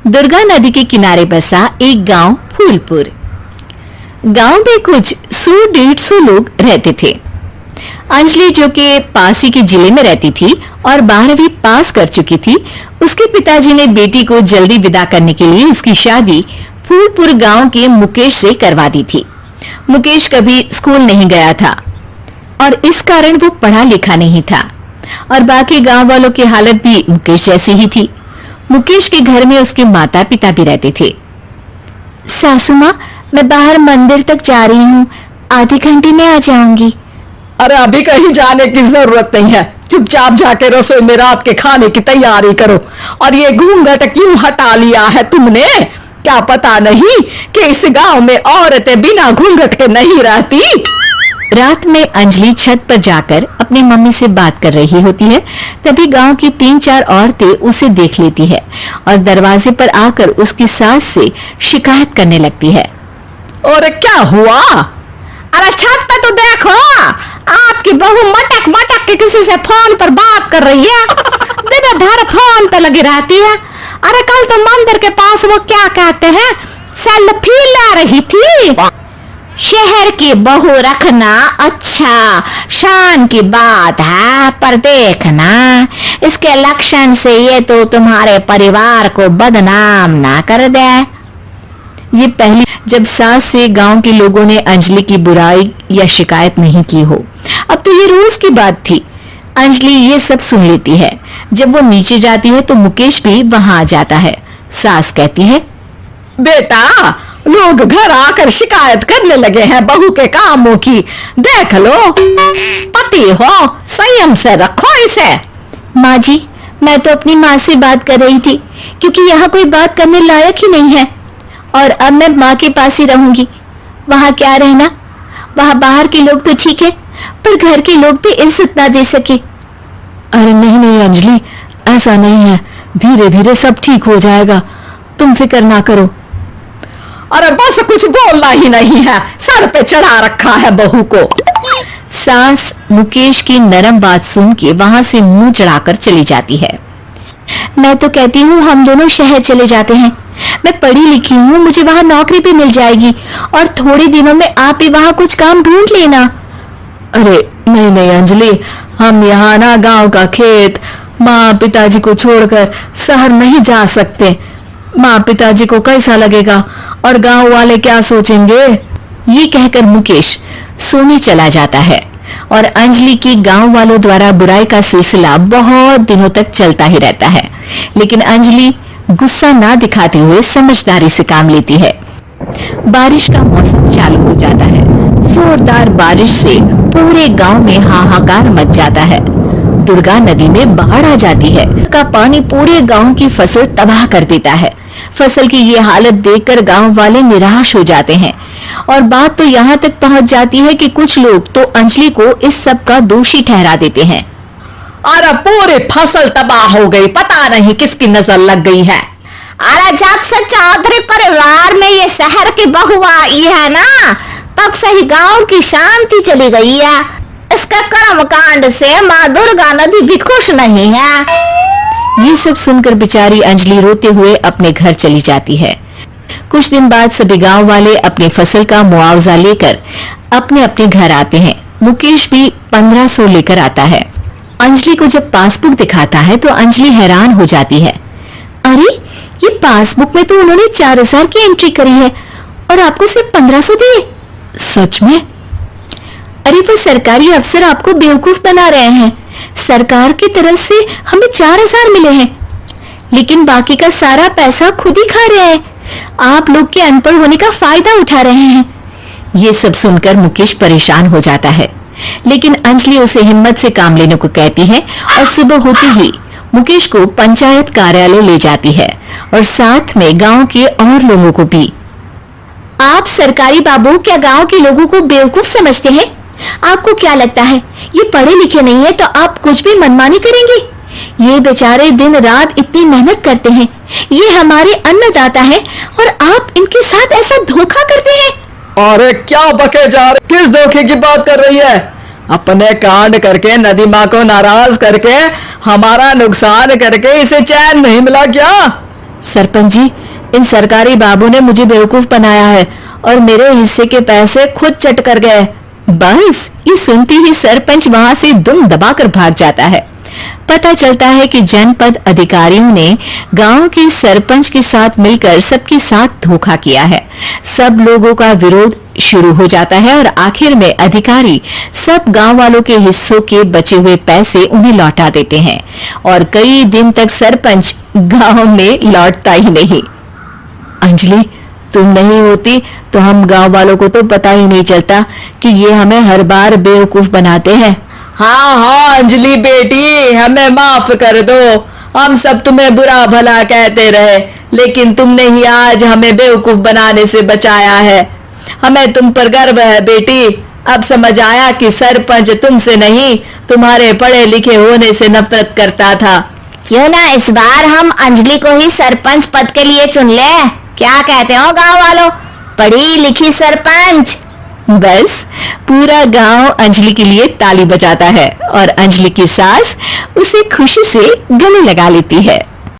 दुर्गा नदी के किनारे बसा एक गांव फूलपुर। गांव में कुछ 100-150 लोग रहते थे। अंजलि, जो कि पास ही के जिले में रहती थी और 12वीं पास कर चुकी थी, उसके पिताजी ने बेटी को जल्दी विदा करने के लिए उसकी शादी फूलपुर गांव के मुकेश से करवा दी थी। मुकेश कभी स्कूल नहीं गया था और इस कारण वो पढ़ा लिखा नहीं था और बाकी गांव वालों की हालत भी मुकेश जैसी ही थी। मुकेश के घर में उसके माता पिता भी रहते थे। सासू माँ, मैं बाहर मंदिर तक जा रही हूँ, आधे घंटे में आ जाऊंगी। अरे अभी कहीं जाने की जरूरत नहीं है, चुपचाप जाके रसोई में रात के खाने की तैयारी करो। और ये घूंघट क्यों हटा लिया है तुमने? क्या पता नहीं कि इस गांव में औरतें बिना घूंघट के नहीं रहती? रात में अंजलि छत पर जाकर अपनी मम्मी से बात कर रही होती है। तभी गांव की 3-4 औरतें उसे देख लेती है और दरवाजे पर आकर उसकी सास से शिकायत करने लगती है। और क्या हुआ? अरे छत पे तो देखो, आपकी बहू मटक मटक के किसी से फोन पर बात कर रही है, दिन भर फोन पे लगी रहती है। अरे कल तो मंदिर के पास वो क्या कहते हैं, सेल्फी ले रही थी। शहर की बहू रखना अच्छा शान की बात है, पर देखना इसके लक्षण से ये तो तुम्हारे परिवार को बदनाम ना कर दे। ये पहली जब सास से गांव के लोगों ने अंजलि की बुराई या शिकायत नहीं की हो। अब तो ये रोज की बात थी। अंजलि ये सब सुन लेती है। जब वो नीचे जाती है तो मुकेश भी वहां आ जाता है। सास कहती है, बेटा, लोग घर आकर शिकायत करने लगे हैं बहू के कामों की, देख लो। पति हो, संयम से रखो इसे। माँ जी, मैं तो अपनी माँ से बात कर रही थी, क्योंकि यहाँ कोई बात करने लायक ही नहीं है और अब मैं माँ के पास ही रहूंगी। वहाँ क्या रहना, वहाँ बाहर के लोग तो ठीक है, पर घर के लोग भी इज्जत ना दे सके। अरे नहीं नहीं अंजलि, ऐसा नहीं है, धीरे धीरे सब ठीक हो जाएगा, तुम फिक्र ना करो। अरे बस कुछ बोलना ही नहीं है, सर पे चढ़ा रखा है बहू को। सास मुकेश की नरम बात सुन के वहां से मुंह चढ़ाकर चली जाती है। मैं तो कहती हूँ हम दोनों शहर चले जाते हैं। मैं पढ़ी लिखी हूँ, मुझे वहां नौकरी भी मिल जाएगी और थोड़े दिनों में आप भी वहां कुछ काम ढूंढ लेना। अरे नहीं नहीं अंजलि, हम यहाँ ना गांव का खेत, माँ पिताजी को छोड़कर शहर नहीं जा सकते। माँ पिताजी को कैसा लगेगा और गांव वाले क्या सोचेंगे? ये कहकर मुकेश सोने चला जाता है और अंजलि की गांव वालों द्वारा बुराई का सिलसिला बहुत दिनों तक चलता ही रहता है। लेकिन अंजलि गुस्सा ना दिखाते हुए समझदारी से काम लेती है। बारिश का मौसम चालू हो जाता है। जोरदार बारिश से पूरे गांव में हाहाकार मच जाता है। दुर्गा नदी में बाढ़ आ जाती है। का पानी पूरे गांव की फसल तबाह कर देता है। फसल की ये हालत देखकर गांव वाले निराश हो जाते हैं और बात तो यहाँ तक पहुँच जाती है कि कुछ लोग तो अंजलि को इस सब का दोषी ठहरा देते हैं। अरे पूरी फसल तबाह हो गई, पता नहीं किसकी नजर लग गई है। अरे जब से चौधरी परिवार में ये शहर की बहू आई है ना, तब से ही गांव की शांति चली गई है। इसके कर्म कांड से माँ दुर्गा नदी भी खुश नहीं है। ये सब सुनकर बेचारी अंजलि रोते हुए अपने घर चली जाती है। कुछ दिन बाद सभी गांव वाले अपनी फसल का मुआवजा लेकर अपने अपने घर आते हैं। मुकेश भी 1500 लेकर आता है। अंजलि को जब पासबुक दिखाता है तो अंजलि हैरान हो जाती है। अरे, ये पासबुक में तो उन्होंने 4000 की एंट्री करी है और आपको सिर्फ 1500 दिए। सच में? अरे, वो सरकारी अफसर आपको बेवकूफ बना रहे हैं। सरकार की तरफ से हमें 4000 मिले हैं, लेकिन बाकी का सारा पैसा खुद ही खा रहे हैं। आप लोग के अनपढ़ होने का फायदा उठा रहे हैं। ये सब सुनकर मुकेश परेशान हो जाता है, लेकिन अंजलि उसे हिम्मत से काम लेने को कहती है और सुबह होते ही मुकेश को पंचायत कार्यालय ले जाती है और साथ में गांव के और लोगों को भी। आप सरकारी बाबू क्या गांव के लोगों को बेवकूफ समझते हैं? आपको क्या लगता है ये पढ़े लिखे नहीं है तो आप कुछ भी मनमानी करेंगे? ये बेचारे दिन रात इतनी मेहनत करते हैं, ये हमारे अन्नदाता है और आप इनके साथ ऐसा धोखा करते हैं। अरे क्या बके जा रहे, किस धोखे की बात कर रही है? अपने कांड करके नदी माँ को नाराज करके हमारा नुकसान करके इसे चैन नहीं मिला क्या? सरपंच जी, इन सरकारी बाबू ने मुझे बेवकूफ बनाया है और मेरे हिस्से के पैसे खुद चट कर गए। बस ये सुनते ही सरपंच वहां से दुम दबाकर भाग जाता है। पता चलता है कि जनपद अधिकारियों ने गांव के सरपंच के साथ मिलकर सबके साथ धोखा किया है। सब लोगों का विरोध शुरू हो जाता है और आखिर में अधिकारी सब गांव वालों के हिस्सों के बचे हुए पैसे उन्हें लौटा देते हैं और कई दिन तक सरपंच गांव में लौटता ही नहीं। अंजलि, तुम नहीं होती तो हम गांव वालों को तो पता ही नहीं चलता कि ये हमें हर बार बेवकूफ बनाते हैं। हाँ हाँ अंजलि बेटी, हमें माफ कर दो। हम सब तुम्हें बुरा भला कहते रहे, लेकिन तुमने ही आज हमें बेवकूफ बनाने से बचाया है। हमें तुम पर गर्व है बेटी। अब समझ आया कि सरपंच तुमसे नहीं, तुम्हारे पढ़े लिखे होने से नफरत करता था। क्यों ना इस बार हम अंजलि को ही सरपंच पद के लिए चुन ले? क्या कहते हो गांव वालों? पढ़ी लिखी सरपंच। बस पूरा गांव अंजलि के लिए ताली बजाता है और अंजलि की सास उसे खुशी से गले लगा लेती है।